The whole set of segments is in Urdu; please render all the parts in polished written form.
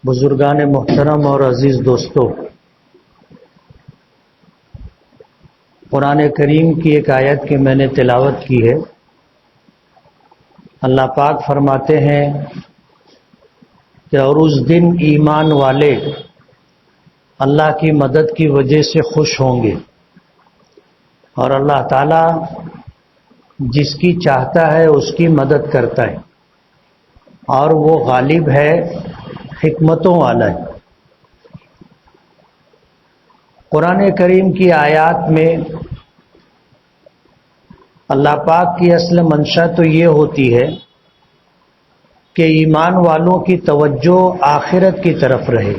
بزرگان محترم اور عزیز دوستو، قرآن کریم کی ایک آیت کی میں نے تلاوت کی ہے۔ اللہ پاک فرماتے ہیں کہ اور اس دن ایمان والے اللہ کی مدد کی وجہ سے خوش ہوں گے، اور اللہ تعالی جس کی چاہتا ہے اس کی مدد کرتا ہے، اور وہ غالب ہے، حکمتوں والا ہے۔ قرآن کریم کی آیات میں اللہ پاک کی اصل منشا تو یہ ہوتی ہے کہ ایمان والوں کی توجہ آخرت کی طرف رہے۔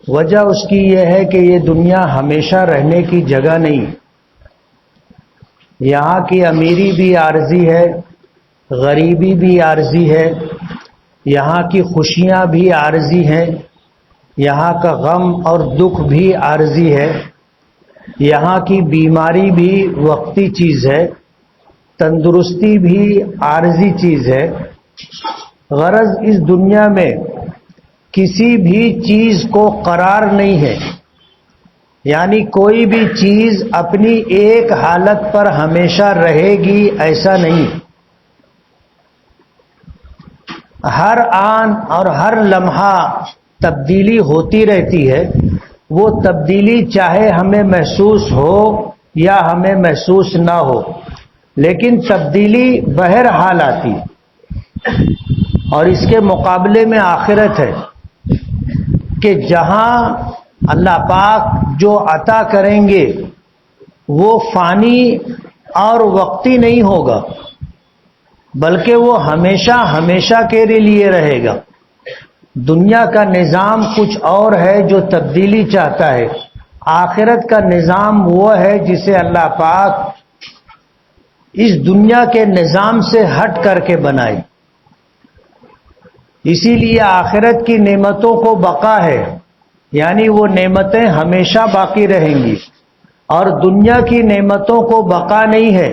وجہ اس کی یہ ہے کہ یہ دنیا ہمیشہ رہنے کی جگہ نہیں، یہاں کی امیری بھی عارضی ہے، غریبی بھی عارضی ہے، یہاں کی خوشیاں بھی عارضی ہیں، یہاں کا غم اور دکھ بھی عارضی ہے، یہاں کی بیماری بھی وقتی چیز ہے، تندرستی بھی عارضی چیز ہے۔ غرض اس دنیا میں کسی بھی چیز کو قرار نہیں ہے، یعنی کوئی بھی چیز اپنی ایک حالت پر ہمیشہ رہے گی ایسا نہیں۔ ہر آن اور ہر لمحہ تبدیلی ہوتی رہتی ہے، وہ تبدیلی چاہے ہمیں محسوس ہو یا ہمیں محسوس نہ ہو، لیکن تبدیلی بہرحال آتی ہے۔ اور اس کے مقابلے میں آخرت ہے کہ جہاں اللہ پاک جو عطا کریں گے وہ فانی اور وقتی نہیں ہوگا، بلکہ وہ ہمیشہ ہمیشہ کے لیے رہے گا۔ دنیا کا نظام کچھ اور ہے جو تبدیلی چاہتا ہے، آخرت کا نظام وہ ہے جسے اللہ پاک اس دنیا کے نظام سے ہٹ کر کے بنائے۔ اسی لیے آخرت کی نعمتوں کو بقا ہے، یعنی وہ نعمتیں ہمیشہ باقی رہیں گی، اور دنیا کی نعمتوں کو بقا نہیں ہے،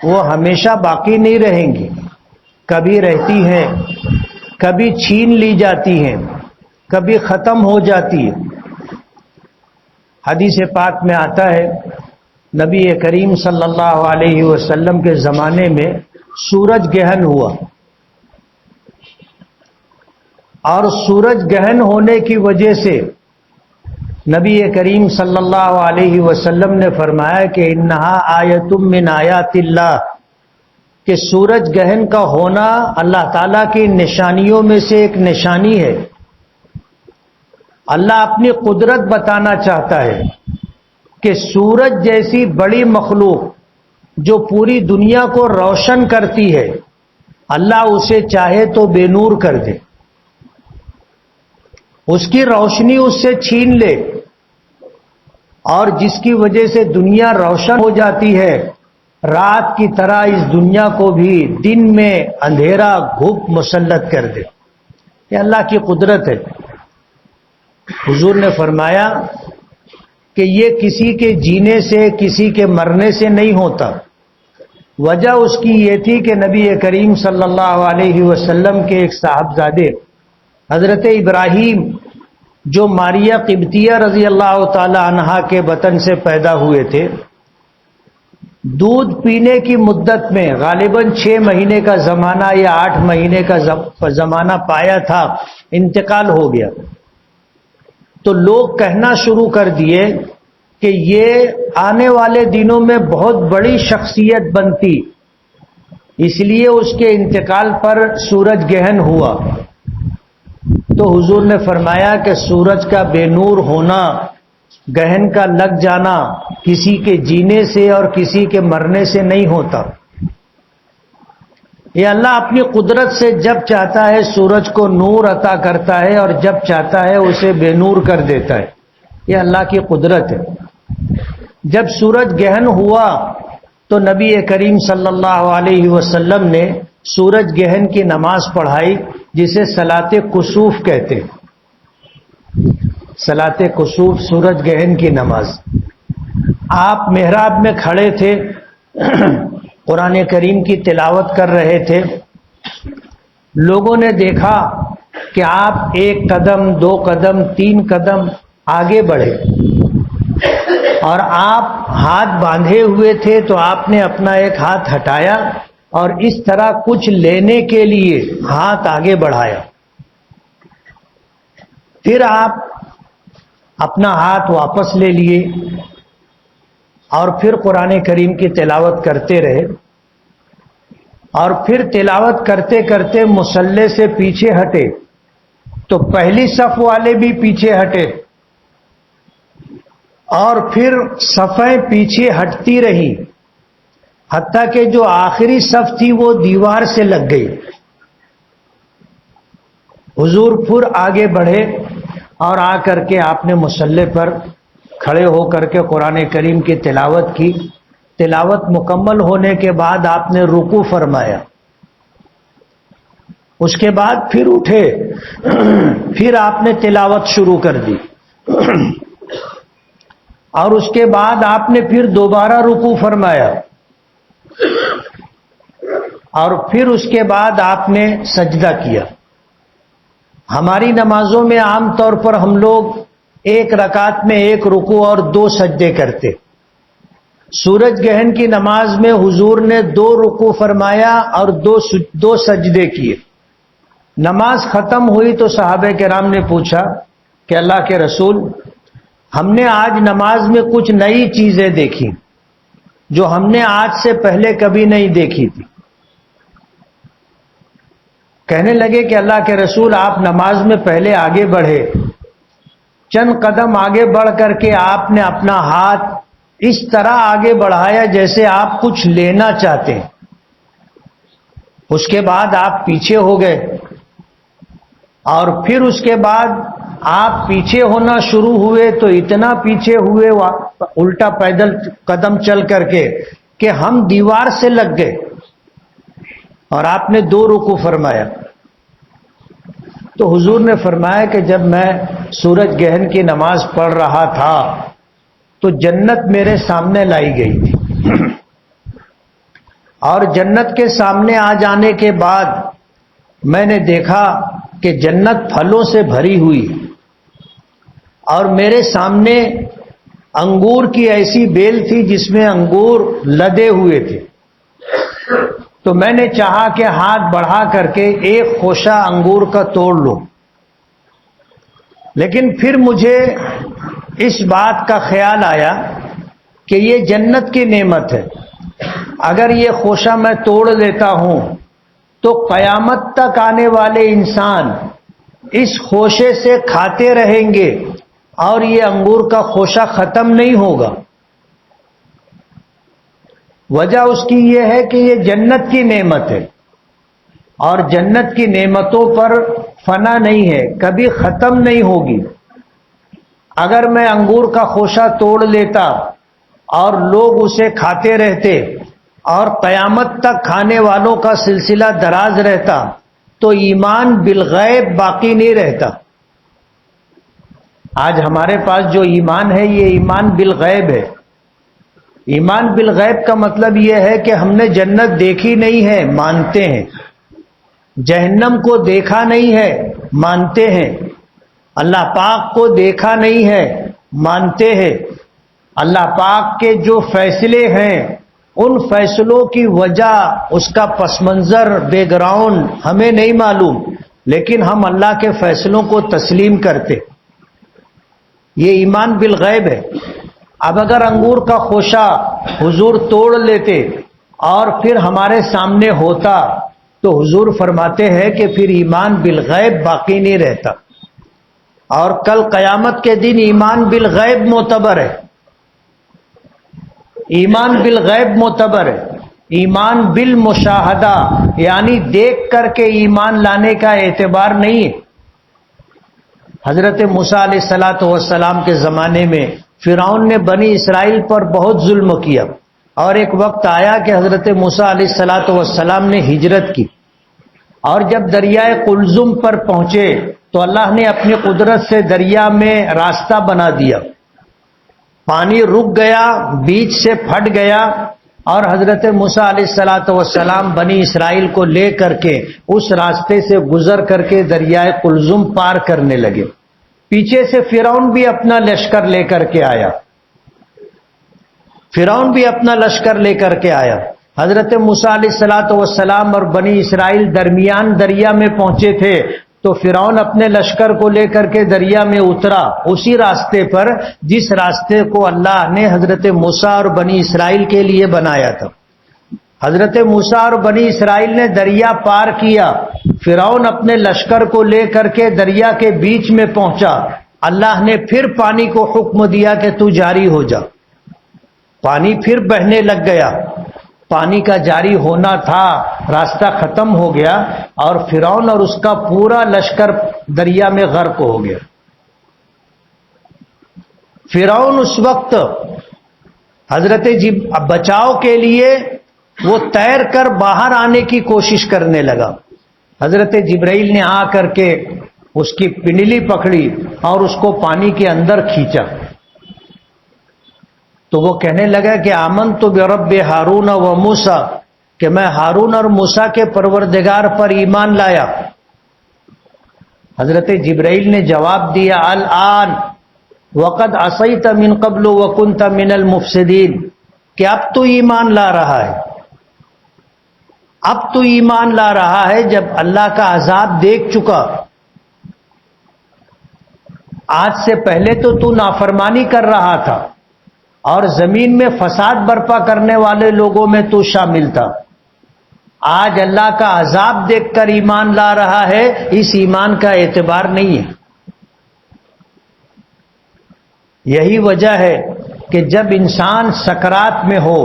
وہ ہمیشہ باقی نہیں رہیں گی، کبھی رہتی ہیں، کبھی چھین لی جاتی ہیں، کبھی ختم ہو جاتی ہے۔ حدیث پاک میں آتا ہے نبی کریم صلی اللہ علیہ وسلم کے زمانے میں سورج گرہن ہوا، اور سورج گرہن ہونے کی وجہ سے نبی کریم صلی اللہ علیہ وسلم نے فرمایا کہ انہا آیۃ من آیات اللہ، کہ سورج گرہن کا ہونا اللہ تعالیٰ کی نشانیوں میں سے ایک نشانی ہے۔ اللہ اپنی قدرت بتانا چاہتا ہے کہ سورج جیسی بڑی مخلوق جو پوری دنیا کو روشن کرتی ہے، اللہ اسے چاہے تو بے نور کر دے، اس کی روشنی اس سے چھین لے، اور جس کی وجہ سے دنیا روشن ہو جاتی ہے، رات کی طرح اس دنیا کو بھی دن میں اندھیرا گھپ مسلط کر دے۔ یہ اللہ کی قدرت ہے۔ حضور نے فرمایا کہ یہ کسی کے جینے سے، کسی کے مرنے سے نہیں ہوتا۔ وجہ اس کی یہ تھی کہ نبی کریم صلی اللہ علیہ وسلم کے ایک صاحبزادے حضرت ابراہیم جو ماریہ قبطیہ رضی اللہ تعالی عنہا کے بطن سے پیدا ہوئے تھے، دودھ پینے کی مدت میں غالباً 6 مہینے کا زمانہ یا 8 مہینے کا زمانہ پایا تھا، انتقال ہو گیا۔ تو لوگ کہنا شروع کر دیے کہ یہ آنے والے دنوں میں بہت بڑی شخصیت بنتی، اس لیے اس کے انتقال پر سورج گرہن ہوا۔ تو حضور نے فرمایا کہ سورج کا بے نور ہونا، گرہن کا لگ جانا کسی کے جینے سے اور کسی کے مرنے سے نہیں ہوتا۔ یہ اللہ اپنی قدرت سے جب چاہتا ہے سورج کو نور عطا کرتا ہے، اور جب چاہتا ہے اسے بے نور کر دیتا ہے۔ یہ اللہ کی قدرت ہے۔ جب سورج گرہن ہوا تو نبی کریم صلی اللہ علیہ وسلم نے سورج گرہن کی نماز پڑھائی، جسے صلاۃ کسوف کہتے ہیں۔ صلاۃ کسوف سورج گرہن کی نماز۔ آپ محراب میں کھڑے تھے، قرآن کریم کی تلاوت کر رہے تھے، لوگوں نے دیکھا کہ آپ 1 قدم 2 قدم 3 قدم آگے بڑھے، اور آپ ہاتھ باندھے ہوئے تھے تو آپ نے اپنا ایک ہاتھ ہٹایا اور اس طرح کچھ لینے کے لیے ہاتھ آگے بڑھایا، پھر آپ اپنا ہاتھ واپس لے لیے اور پھر قرآن کریم کی تلاوت کرتے رہے، اور پھر تلاوت کرتے کرتے مصلی سے پیچھے ہٹے تو پہلی صف والے بھی پیچھے ہٹے، اور پھر صفیں پیچھے ہٹتی رہی حتیٰ کہ جو آخری صف تھی وہ دیوار سے لگ گئی۔ حضور پھر آگے بڑھے اور آ کر کے آپ نے مصلی پر کھڑے ہو کر کے قرآن کریم کی تلاوت کی۔ تلاوت مکمل ہونے کے بعد آپ نے رکوع فرمایا، اس کے بعد پھر اٹھے، پھر آپ نے تلاوت شروع کر دی، اور اس کے بعد آپ نے پھر دوبارہ رکوع فرمایا، اور پھر اس کے بعد آپ نے سجدہ کیا۔ ہماری نمازوں میں عام طور پر ہم لوگ 1 رکعت میں 1 رکوع اور 2 سجدے کرتے۔ سورج گرہن کی نماز میں حضور نے 2 رکوع فرمایا اور 2 سجدے کیے۔ نماز ختم ہوئی تو صحابہ کرام نے پوچھا کہ اللہ کے رسول، ہم نے آج نماز میں کچھ نئی چیزیں دیکھی جو ہم نے آج سے پہلے کبھی نہیں دیکھی تھی۔ کہنے لگے کہ اللہ کے رسول، آپ نماز میں پہلے آگے بڑھے، چند قدم آگے بڑھ کر کے آپ نے اپنا ہاتھ اس طرح آگے بڑھایا جیسے آپ کچھ لینا چاہتے ہیں، اس کے بعد آپ پیچھے ہو گئے، اور پھر اس کے بعد آپ پیچھے ہونا شروع ہوئے تو اتنا پیچھے ہوئے الٹا پیدل قدم چل کر کے کہ ہم دیوار سے لگ گئے، اور آپ نے 2 رکوع فرمایا۔ تو حضور نے فرمایا کہ جب میں سورج گرہن کی نماز پڑھ رہا تھا تو جنت میرے سامنے لائی گئی تھی، اور جنت کے سامنے آ جانے کے بعد میں نے دیکھا کہ جنت پھلوں سے بھری ہوئی، اور میرے سامنے انگور کی ایسی بیل تھی جس میں انگور لدے ہوئے تھے، تو میں نے چاہا کہ ہاتھ بڑھا کر کے 1 خوشہ انگور کا توڑ لوں، لیکن پھر مجھے اس بات کا خیال آیا کہ یہ جنت کی نعمت ہے، اگر یہ خوشہ میں توڑ لیتا ہوں تو قیامت تک آنے والے انسان اس خوشے سے کھاتے رہیں گے اور یہ انگور کا خوشہ ختم نہیں ہوگا۔ وجہ اس کی یہ ہے کہ یہ جنت کی نعمت ہے، اور جنت کی نعمتوں پر فنا نہیں ہے، کبھی ختم نہیں ہوگی۔ اگر میں انگور کا خوشہ توڑ لیتا اور لوگ اسے کھاتے رہتے اور قیامت تک کھانے والوں کا سلسلہ دراز رہتا تو ایمان بالغیب باقی نہیں رہتا۔ آج ہمارے پاس جو ایمان ہے یہ ایمان بالغیب ہے۔ ایمان بالغیب کا مطلب یہ ہے کہ ہم نے جنت دیکھی نہیں ہے، مانتے ہیں، جہنم کو دیکھا نہیں ہے، مانتے ہیں، اللہ پاک کو دیکھا نہیں ہے، مانتے ہیں، اللہ پاک کے جو فیصلے ہیں ان فیصلوں کی وجہ، اس کا پس منظر، بیک گراؤنڈ ہمیں نہیں معلوم، لیکن ہم اللہ کے فیصلوں کو تسلیم کرتے۔ یہ ایمان بالغیب ہے۔ اب اگر انگور کا خوشہ حضور توڑ لیتے اور پھر ہمارے سامنے ہوتا تو حضور فرماتے ہیں کہ پھر ایمان بالغیب باقی نہیں رہتا، اور کل قیامت کے دن ایمان بالغیب معتبر ہے۔ ایمان بالغیب معتبر ہے، ایمان بالمشاہدہ یعنی دیکھ کر کے ایمان لانے کا اعتبار نہیں ہے۔ حضرت موسیٰ علیہ السلام کے زمانے میں فرعون نے بنی اسرائیل پر بہت ظلم کیا، اور ایک وقت آیا کہ حضرت موسیٰ علیہ السلام نے ہجرت کی، اور جب دریائے قلزم پر پہنچے تو اللہ نے اپنی قدرت سے دریا میں راستہ بنا دیا، پانی رک گیا، بیچ سے پھٹ گیا، اور حضرت موسیٰ علیہ السلام بنی اسرائیل کو لے کر کے اس راستے سے گزر کر کے دریائے قلزم پار کرنے لگے. پیچھے سے فرعون بھی اپنا لشکر لے کر کے آیا. فرعون بھی اپنا لشکر لے کر کے آیا. حضرت موسیٰ علیہ السلام اور بنی اسرائیل درمیان دریا میں پہنچے تھے تو فرعون اپنے لشکر کو لے کر کے دریا میں اترا اسی راستے پر جس راستے کو اللہ نے حضرت موسیٰ اور بنی اسرائیل کے لیے بنایا تھا. حضرت موسیٰ اور بنی اسرائیل نے دریا پار کیا. فرعون اپنے لشکر کو لے کر کے دریا کے بیچ میں پہنچا. اللہ نے پھر پانی کو حکم دیا کہ تو جاری ہو جا. پانی پھر بہنے لگ گیا. پانی کا جاری ہونا تھا، راستہ ختم ہو گیا اور فرعون اور اس کا پورا لشکر دریا میں غرق ہو گیا. فرعون اس وقت حضرت بچاؤ کے لیے وہ تیر کر باہر آنے کی کوشش کرنے لگا. حضرت جبرائیل نے آ کر کے اس کی پنڈلی پکڑی اور اس کو پانی کے اندر کھینچا. تو وہ کہنے لگا کہ آمنت برب ہارون و موسیٰ، کہ میں ہارون اور موسیٰ کے پروردگار پر ایمان لایا. حضرت جبرائیل نے جواب دیا الآن وقد عصیت من قبل وکنت من المفسدین، کہ اب تو ایمان لا رہا ہے. اب تو ایمان لا رہا ہے جب اللہ کا عذاب دیکھ چکا. آج سے پہلے تو نافرمانی کر رہا تھا اور زمین میں فساد برپا کرنے والے لوگوں میں تو شامل تھا. آج اللہ کا عذاب دیکھ کر ایمان لا رہا ہے، اس ایمان کا اعتبار نہیں ہے. یہی وجہ ہے کہ جب انسان سکرات میں ہو،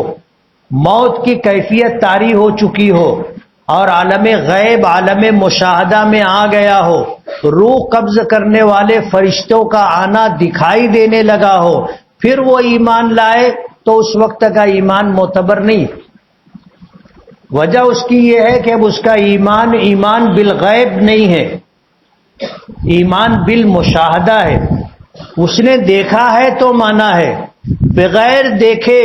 موت کی کیفیت طاری ہو چکی ہو اور عالم غیب عالم مشاہدہ میں آ گیا ہو، روح قبض کرنے والے فرشتوں کا آنا دکھائی دینے لگا ہو، پھر وہ ایمان لائے تو اس وقت کا ایمان معتبر نہیں. وجہ اس کی یہ ہے کہ اب اس کا ایمان بالغیب نہیں ہے، ایمان بالمشاہدہ ہے. اس نے دیکھا ہے تو مانا ہے، بغیر دیکھے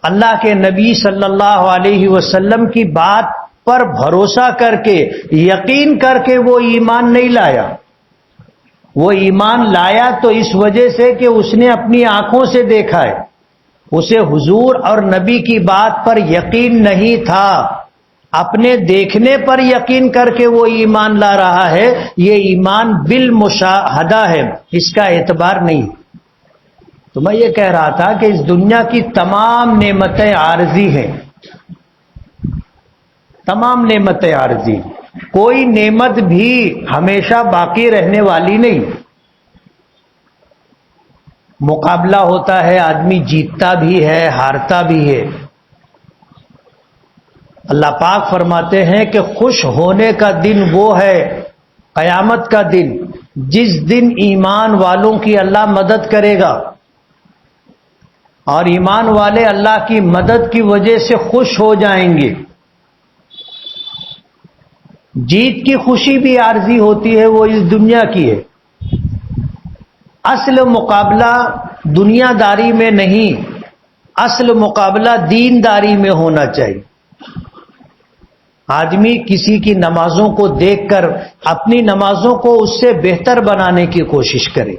اللہ کے نبی صلی اللہ علیہ وسلم کی بات پر بھروسہ کر کے یقین کر کے وہ ایمان نہیں لایا. وہ ایمان لایا تو اس وجہ سے کہ اس نے اپنی آنکھوں سے دیکھا ہے. اسے حضور اور نبی کی بات پر یقین نہیں تھا، اپنے دیکھنے پر یقین کر کے وہ ایمان لا رہا ہے. یہ ایمان بالمشاہدہ ہے، اس کا اعتبار نہیں. تو میں یہ کہہ رہا تھا کہ اس دنیا کی تمام نعمتیں عارضی ہیں، تمام نعمتیں عارضی، کوئی نعمت بھی ہمیشہ باقی رہنے والی نہیں. مقابلہ ہوتا ہے، آدمی جیتتا بھی ہے ہارتا بھی ہے. اللہ پاک فرماتے ہیں کہ خوش ہونے کا دن وہ ہے قیامت کا دن جس دن ایمان والوں کی اللہ مدد کرے گا، اور ایمان والے اللہ کی مدد کی وجہ سے خوش ہو جائیں گے. جیت کی خوشی بھی عارضی ہوتی ہے، وہ اس دنیا کی ہے. اصل مقابلہ دنیا داری میں نہیں، اصل مقابلہ دین داری میں ہونا چاہیے. آدمی کسی کی نمازوں کو دیکھ کر اپنی نمازوں کو اس سے بہتر بنانے کی کوشش کرے،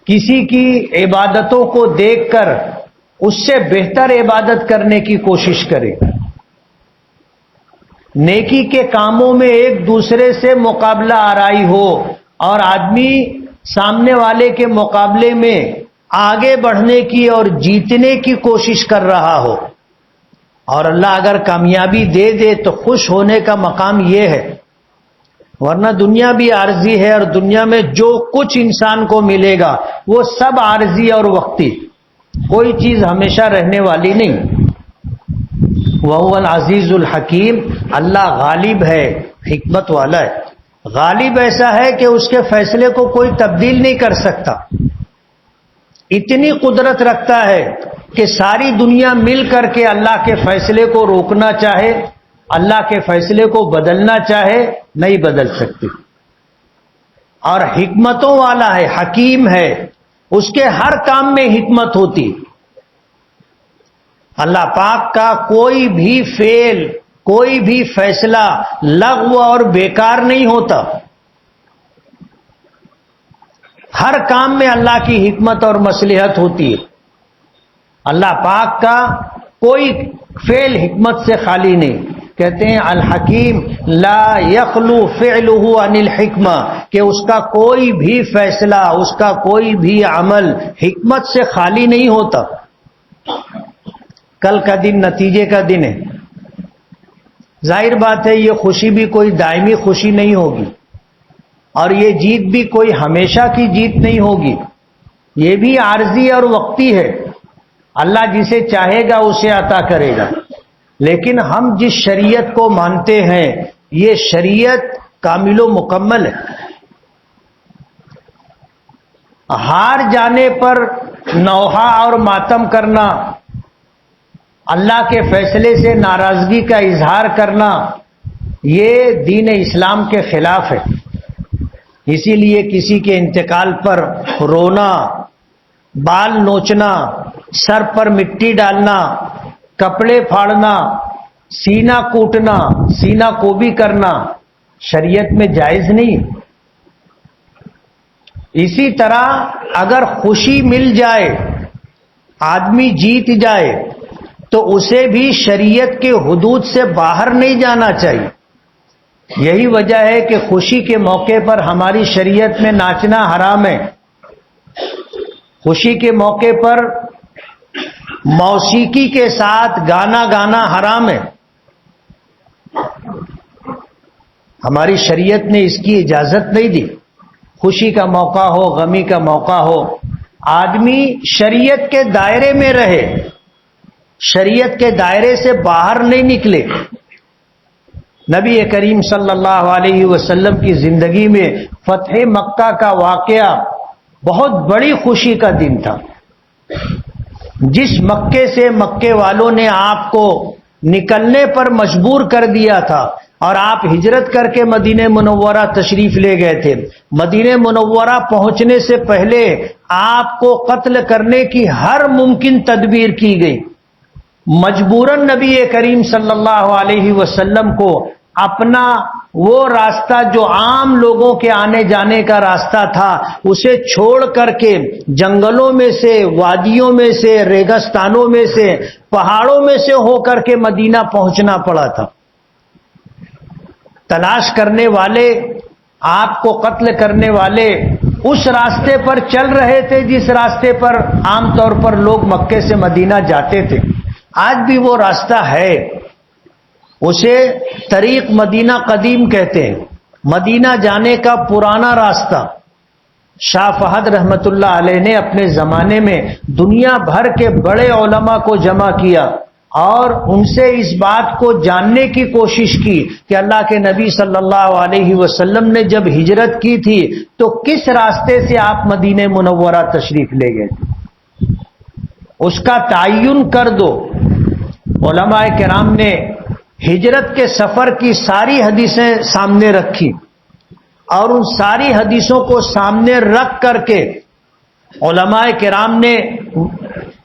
کسی کی عبادتوں کو دیکھ کر اس سے بہتر عبادت کرنے کی کوشش کرے. نیکی کے کاموں میں ایک دوسرے سے مقابلہ آرائی ہو اور آدمی سامنے والے کے مقابلے میں آگے بڑھنے کی اور جیتنے کی کوشش کر رہا ہو، اور اللہ اگر کامیابی دے دے تو خوش ہونے کا مقام یہ ہے. ورنہ دنیا بھی عارضی ہے، اور دنیا میں جو کچھ انسان کو ملے گا وہ سب عارضی اور وقتی، کوئی چیز ہمیشہ رہنے والی نہیں. وَهُوَ الْعَزِيزُ الْحَكِيمُ، اللہ غالب ہے، حکمت والا ہے. غالب ایسا ہے کہ اس کے فیصلے کو کوئی تبدیل نہیں کر سکتا. اتنی قدرت رکھتا ہے کہ ساری دنیا مل کر کے اللہ کے فیصلے کو روکنا چاہے، اللہ کے فیصلے کو بدلنا چاہے، نہیں بدل سکتی. اور حکمتوں والا ہے، حکیم ہے، اس کے ہر کام میں حکمت ہوتی. اللہ پاک کا کوئی بھی فعل، کوئی بھی فیصلہ لغو اور بیکار نہیں ہوتا. ہر کام میں اللہ کی حکمت اور مصلحت ہوتی ہے. اللہ پاک کا کوئی فعل حکمت سے خالی نہیں. کہتے ہیں الحکیم لا یخلو فعلہ عن الحکمہ، کہ اس کا کوئی بھی فیصلہ، اس کا کوئی بھی عمل حکمت سے خالی نہیں ہوتا. کل کا دن نتیجے کا دن ہے. ظاہر بات ہے یہ خوشی بھی کوئی دائمی خوشی نہیں ہوگی، اور یہ جیت بھی کوئی ہمیشہ کی جیت نہیں ہوگی. یہ بھی عارضی اور وقتی ہے. اللہ جسے چاہے گا اسے عطا کرے گا. لیکن ہم جس شریعت کو مانتے ہیں یہ شریعت کامل و مکمل ہے. ہار جانے پر نوحہ اور ماتم کرنا، اللہ کے فیصلے سے ناراضگی کا اظہار کرنا، یہ دین اسلام کے خلاف ہے. اسی لیے کسی کے انتقال پر رونا، بال نوچنا، سر پر مٹی ڈالنا، کپڑے پھاڑنا، سینہ کوٹنا، سینہ کوبی کرنا شریعت میں جائز نہیں. اسی طرح اگر خوشی مل جائے، آدمی جیت جائے، تو اسے بھی شریعت کے حدود سے باہر نہیں جانا چاہیے. یہی وجہ ہے کہ خوشی کے موقع پر ہماری شریعت میں ناچنا حرام ہے. خوشی کے موقع پر موسیقی کے ساتھ گانا گانا حرام ہے. ہماری شریعت نے اس کی اجازت نہیں دی. خوشی کا موقع ہو، غمی کا موقع ہو، آدمی شریعت کے دائرے میں رہے، شریعت کے دائرے سے باہر نہیں نکلے. نبی کریم صلی اللہ علیہ وسلم کی زندگی میں فتح مکہ کا واقعہ بہت بڑی خوشی کا دن تھا. جس مکے سے مکے والوں نے آپ کو نکلنے پر مجبور کر دیا تھا اور آپ ہجرت کر کے مدینہ منورہ تشریف لے گئے تھے، مدینہ منورہ پہنچنے سے پہلے آپ کو قتل کرنے کی ہر ممکن تدبیر کی گئی. مجبوراً نبی کریم صلی اللہ علیہ وسلم کو اپنا وہ راستہ جو عام لوگوں کے آنے جانے کا راستہ تھا اسے چھوڑ کر کے جنگلوں میں سے، وادیوں میں سے، ریگستانوں میں سے، پہاڑوں میں سے ہو کر کے مدینہ پہنچنا پڑا تھا. تلاش کرنے والے، آپ کو قتل کرنے والے اس راستے پر چل رہے تھے جس راستے پر عام طور پر لوگ مکے سے مدینہ جاتے تھے. آج بھی وہ راستہ ہے، اسے طریق مدینہ قدیم کہتے ہیں. مدینہ جانے کا پرانا راستہ. شاہ فہد رحمت اللہ علیہ نے اپنے زمانے میں دنیا بھر کے بڑے علماء کو جمع کیا اور ان سے اس بات کو جاننے کی کوشش کی کہ اللہ کے نبی صلی اللہ علیہ وسلم نے جب ہجرت کی تھی تو کس راستے سے آپ مدینہ منورہ تشریف لے گئے تھے، اس کا تعین کر دو. علماء کرام نے ہجرت کے سفر کی ساری حدیثیں سامنے رکھی اور ان ساری حدیثوں کو سامنے رکھ کر کے علماء کرام نے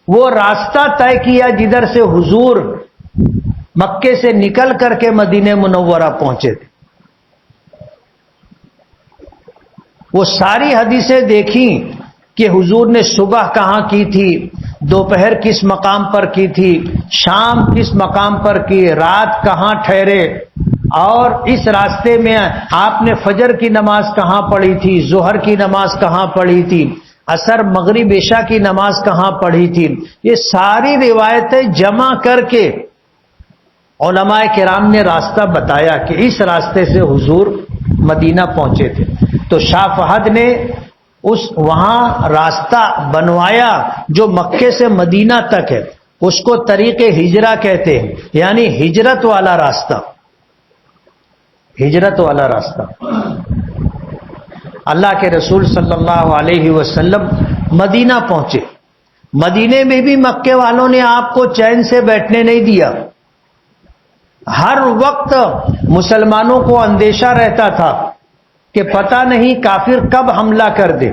وہ راستہ طے کیا جدھر سے حضور مکے سے نکل کر کے مدینہ منورہ پہنچے تھے. وہ ساری حدیثیں دیکھیں کہ حضور نے صبح کہاں کی تھی، دوپہر کس مقام پر کی تھی، شام کس مقام پر کی، رات کہاں ٹھہرے، اور اس راستے میں آپ نے فجر کی نماز کہاں پڑھی تھی، ظہر کی نماز کہاں پڑھی تھی، عصر مغرب عشاء کی نماز کہاں پڑھی تھی. یہ ساری روایتیں جمع کر کے علماء کرام نے راستہ بتایا کہ اس راستے سے حضور مدینہ پہنچے تھے. تو شاہ فہد نے وہاں راستہ بنوایا جو مکے سے مدینہ تک ہے، اس کو طریق ہجرہ کہتے ہیں، یعنی ہجرت والا راستہ. ہجرت والا راستہ. اللہ کے رسول صلی اللہ علیہ وسلم مدینہ پہنچے. مدینے میں بھی مکے والوں نے آپ کو چین سے بیٹھنے نہیں دیا. ہر وقت مسلمانوں کو اندیشہ رہتا تھا کہ پتہ نہیں کافر کب حملہ کر دے.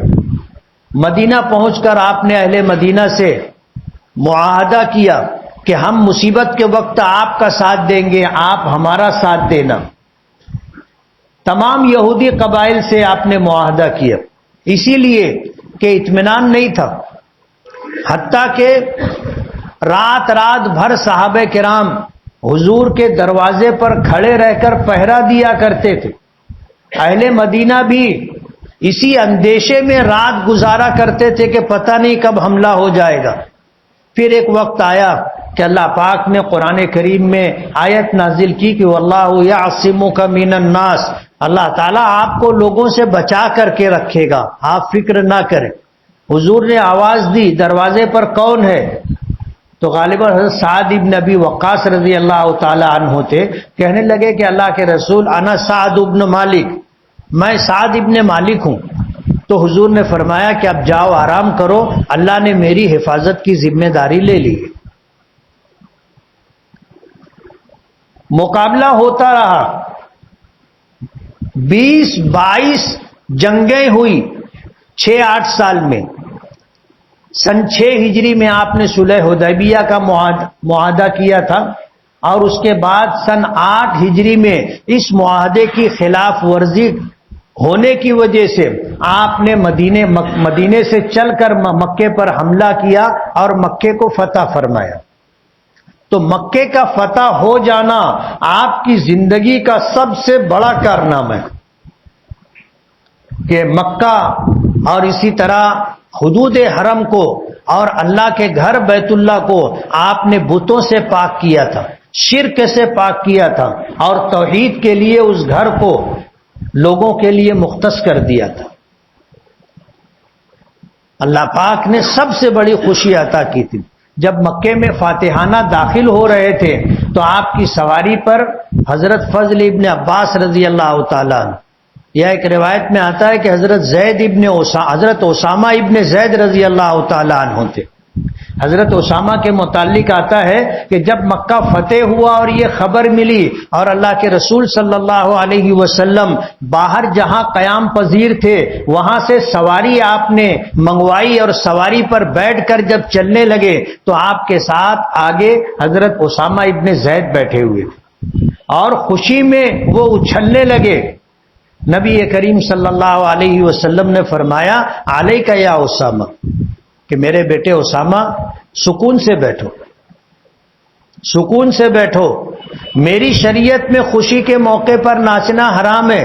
مدینہ پہنچ کر آپ نے اہل مدینہ سے معاہدہ کیا کہ ہم مصیبت کے وقت آپ کا ساتھ دیں گے، آپ ہمارا ساتھ دینا۔ تمام یہودی قبائل سے آپ نے معاہدہ کیا، اسی لیے کہ اطمینان نہیں تھا، حتیٰ کہ رات رات بھر صحابہ کرام حضور کے دروازے پر کھڑے رہ کر پہرا دیا کرتے تھے۔ اہل مدینہ بھی اسی اندیشے میں رات گزارا کرتے تھے کہ پتہ نہیں کب حملہ ہو جائے گا۔ پھر ایک وقت آیا کہ اللہ پاک نے قرآن کریم میں آیت نازل کی کہ واللہ یعصمک من الناس، اللہ تعالیٰ آپ کو لوگوں سے بچا کر کے رکھے گا، آپ فکر نہ کریں۔ حضور نے آواز دی، دروازے پر کون ہے؟ تو غالباً حضرت سعد ابن ابی وقاص رضی اللہ تعالی عنہ تھے۔ کہنے لگے کہ اللہ کے رسول انا سعد ابن مالک، میں سعد ابن مالک ہوں۔ تو حضور نے فرمایا کہ اب جاؤ آرام کرو، اللہ نے میری حفاظت کی ذمہ داری لے لی ہے۔ مقابلہ ہوتا رہا، 20-22 جنگیں ہوئی 6-8 سال میں۔ سن 6 ہجری میں آپ نے صلح حدیبیہ کا معاہدہ کیا تھا، اور اس کے بعد سن 8 ہجری میں اس معاہدے کی خلاف ورزی ہونے کی وجہ سے آپ نے مدینے سے چل کر مکے پر حملہ کیا اور مکے کو فتح فرمایا۔ تو مکے کا فتح ہو جانا آپ کی زندگی کا سب سے بڑا کارنامہ ہے کہ مکہ اور اسی طرح حدود حرم کو اور اللہ کے گھر بیت اللہ کو آپ نے بتوں سے پاک کیا تھا، شرک سے پاک کیا تھا، اور توحید کے لیے اس گھر کو لوگوں کے لیے مختص کر دیا تھا۔ اللہ پاک نے سب سے بڑی خوشی عطا کی تھی۔ جب مکے میں فاتحانہ داخل ہو رہے تھے تو آپ کی سواری پر حضرت فضل ابن عباس رضی اللہ تعالیٰ عنہ، یا ایک روایت میں آتا ہے کہ حضرت اسامہ ابن زید رضی اللہ تعالیٰ عنہ تھے۔ حضرت اسامہ کے متعلق آتا ہے کہ جب مکہ فتح ہوا اور یہ خبر ملی اور اللہ کے رسول صلی اللہ علیہ وسلم باہر جہاں قیام پذیر تھے وہاں سے سواری آپ نے منگوائی، اور سواری پر بیٹھ کر جب چلنے لگے تو آپ کے ساتھ آگے حضرت اسامہ ابن زید بیٹھے ہوئے تھے، اور خوشی میں وہ اچھلنے لگے۔ نبی کریم صلی اللہ علیہ وسلم نے فرمایا علیک یا اسامہ، کہ میرے بیٹے اسامہ سکون سے بیٹھو، سکون سے بیٹھو، میری شریعت میں خوشی کے موقع پر ناچنا حرام ہے،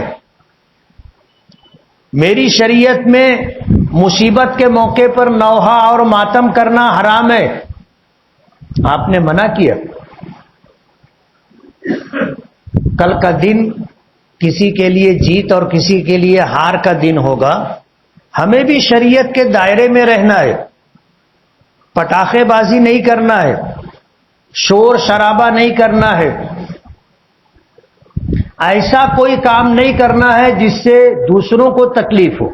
میری شریعت میں مصیبت کے موقع پر نوحہ اور ماتم کرنا حرام ہے۔ آپ نے منع کیا۔ کل کا دن کسی کے لیے جیت اور کسی کے لیے ہار کا دن ہوگا، ہمیں بھی شریعت کے دائرے میں رہنا ہے، پٹاخے بازی نہیں کرنا ہے، شور شرابہ نہیں کرنا ہے، ایسا کوئی کام نہیں کرنا ہے جس سے دوسروں کو تکلیف ہو۔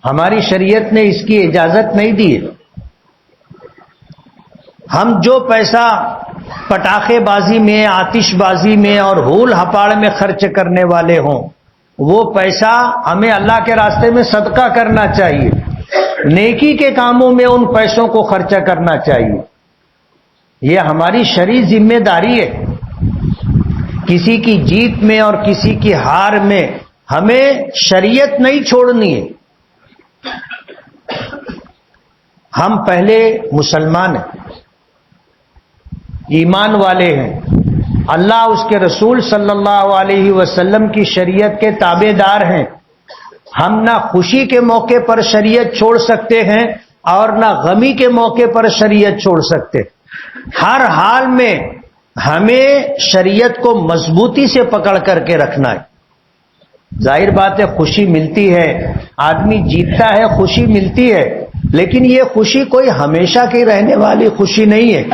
ہماری شریعت نے اس کی اجازت نہیں دی ہے۔ ہم جو پیسہ پٹاخے بازی میں، آتش بازی میں اور ہول ہپاڑ میں خرچ کرنے والے ہوں، وہ پیسہ ہمیں اللہ کے راستے میں صدقہ کرنا چاہیے، نیکی کے کاموں میں ان پیسوں کو خرچہ کرنا چاہیے۔ یہ ہماری شرعی ذمہ داری ہے۔ کسی کی جیت میں اور کسی کی ہار میں ہمیں شریعت نہیں چھوڑنی ہے۔ ہم پہلے مسلمان ہیں، ایمان والے ہیں، اللہ اس کے رسول صلی اللہ علیہ وسلم کی شریعت کے تابع دار ہیں۔ ہم نہ خوشی کے موقع پر شریعت چھوڑ سکتے ہیں اور نہ غمی کے موقع پر شریعت چھوڑ سکتے۔ ہر حال میں ہمیں شریعت کو مضبوطی سے پکڑ کر کے رکھنا ہے۔ ظاہر بات ہے خوشی ملتی ہے، آدمی جیتتا ہے، خوشی ملتی ہے، لیکن یہ خوشی کوئی ہمیشہ کی رہنے والی خوشی نہیں ہے۔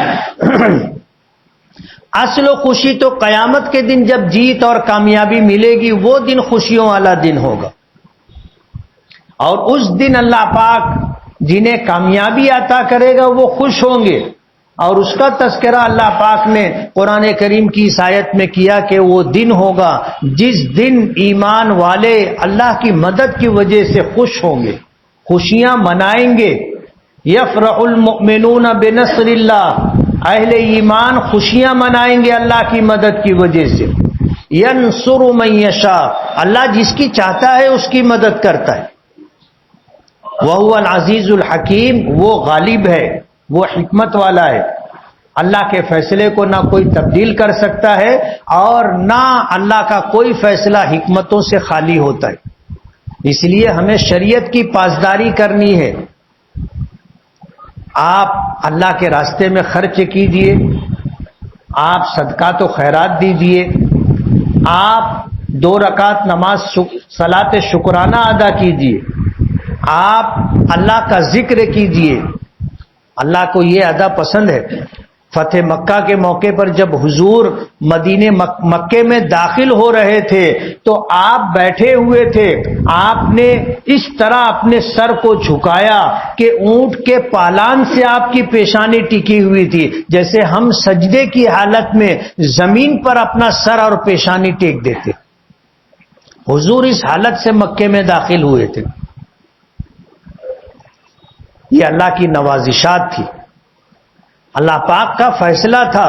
اصل خوشی تو قیامت کے دن جب جیت اور کامیابی ملے گی، وہ دن خوشیوں والا دن ہوگا، اور اس دن اللہ پاک جنہیں کامیابی عطا کرے گا وہ خوش ہوں گے، اور اس کا تذکرہ اللہ پاک نے قرآن کریم کی اس آیت میں کیا کہ وہ دن ہوگا جس دن ایمان والے اللہ کی مدد کی وجہ سے خوش ہوں گے، خوشیاں منائیں گے۔ یفرح المؤمنون بنصر اللہ، اہل ایمان خوشیاں منائیں گے اللہ کی مدد کی وجہ سے. ینصر من یشاء، اللہ جس کی چاہتا ہے اس کی مدد کرتا ہے. وہو العزیز الحکیم، وہ غالب ہے، وہ حکمت والا ہے. اللہ کے فیصلے کو نہ کوئی تبدیل کر سکتا ہے اور نہ اللہ کا کوئی فیصلہ حکمتوں سے خالی ہوتا ہے. اس لیے ہمیں شریعت کی پاسداری کرنی ہے. آپ اللہ کے راستے میں خرچ کیجئے، آپ صدقات و خیرات دیجئے، آپ 2 رکعت نماز صلاۃ شکرانہ ادا کیجئے، آپ اللہ کا ذکر کیجئے. اللہ کو یہ ادا پسند ہے. فتح مکہ کے موقع پر جب حضور مدینے مکے میں داخل ہو رہے تھے تو آپ بیٹھے ہوئے تھے. آپ نے اس طرح اپنے سر کو جھکایا کہ اونٹ کے پالان سے آپ کی پیشانی ٹکی ہوئی تھی، جیسے ہم سجدے کی حالت میں زمین پر اپنا سر اور پیشانی ٹیک دیتے. حضور اس حالت سے مکے میں داخل ہوئے تھے. یہ اللہ کی نوازشات تھی، اللہ پاک کا فیصلہ تھا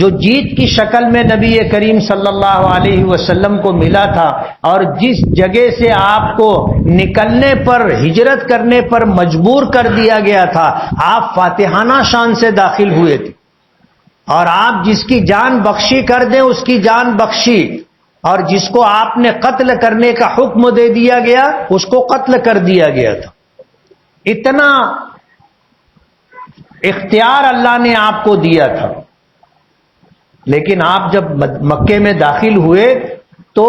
جو جیت کی شکل میں نبی کریم صلی اللہ علیہ وسلم کو ملا تھا، اور جس جگہ سے آپ کو نکلنے پر، ہجرت کرنے پر مجبور کر دیا گیا تھا، آپ فاتحانہ شان سے داخل ہوئے تھے. اور آپ جس کی جان بخشی کر دیں اس کی جان بخشی، اور جس کو آپ نے قتل کرنے کا حکم دے دیا گیا اس کو قتل کر دیا گیا تھا. اتنا اختیار اللہ نے آپ کو دیا تھا. لیکن آپ جب مکے میں داخل ہوئے تو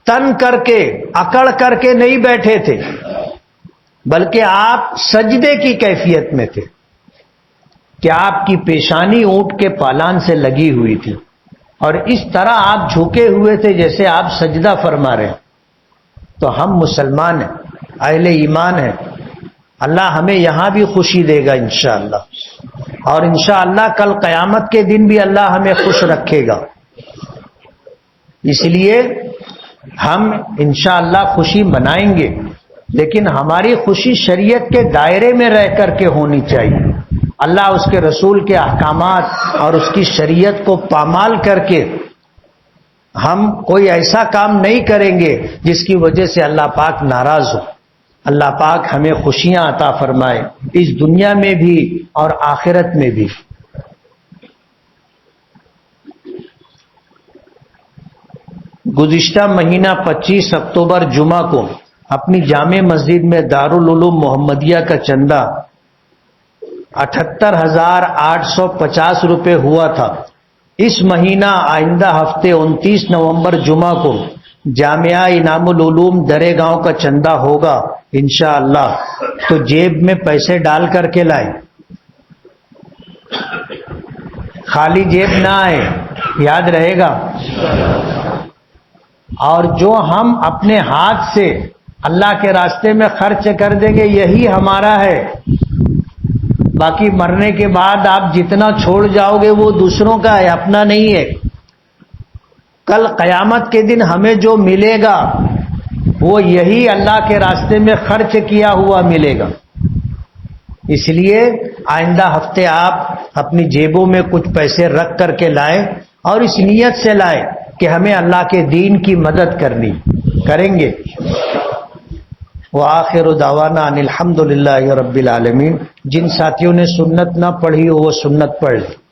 تن کر کے، اکڑ کر کے نہیں بیٹھے تھے، بلکہ آپ سجدے کی کیفیت میں تھے کہ آپ کی پیشانی اونٹ کے پالان سے لگی ہوئی تھی، اور اس طرح آپ جھکے ہوئے تھے جیسے آپ سجدہ فرما رہے ہیں. تو ہم مسلمان ہیں، اہل ایمان ہیں. اللہ ہمیں یہاں بھی خوشی دے گا انشاءاللہ، اور انشاءاللہ کل قیامت کے دن بھی اللہ ہمیں خوش رکھے گا. اس لیے ہم انشاءاللہ خوشی منائیں گے، لیکن ہماری خوشی شریعت کے دائرے میں رہ کر کے ہونی چاہیے. اللہ اس کے رسول کے احکامات اور اس کی شریعت کو پامال کر کے ہم کوئی ایسا کام نہیں کریں گے جس کی وجہ سے اللہ پاک ناراض ہو. اللہ پاک ہمیں خوشیاں عطا فرمائے، اس دنیا میں بھی اور آخرت میں بھی. گزشتہ مہینہ 25 اکتوبر جمعہ کو اپنی جامع مسجد میں دارالعلوم محمدیہ کا چندہ 78,850 روپے ہوا تھا. اس مہینہ آئندہ ہفتے 29 نومبر جمعہ کو جامعہ انعام العلوم درے گاؤں کا چندہ ہوگا انشاءاللہ. تو جیب میں پیسے ڈال کر کے لائیں، خالی جیب نہ آئے، یاد رہے گا. اور جو ہم اپنے ہاتھ سے اللہ کے راستے میں خرچ کر دیں گے یہی ہمارا ہے. باقی مرنے کے بعد آپ جتنا چھوڑ جاؤ گے وہ دوسروں کا ہے، اپنا نہیں ہے. کل قیامت کے دن ہمیں جو ملے گا وہ یہی اللہ کے راستے میں خرچ کیا ہوا ملے گا. اس لیے آئندہ ہفتے آپ اپنی جیبوں میں کچھ پیسے رکھ کر کے لائیں، اور اس نیت سے لائیں کہ ہمیں اللہ کے دین کی مدد کرنی کریں گے. وآخر دعوانا ان الحمد للہ رب العالمین. جن ساتھیوں نے سنت نہ پڑھی ہو وہ سنت پڑھ لیں.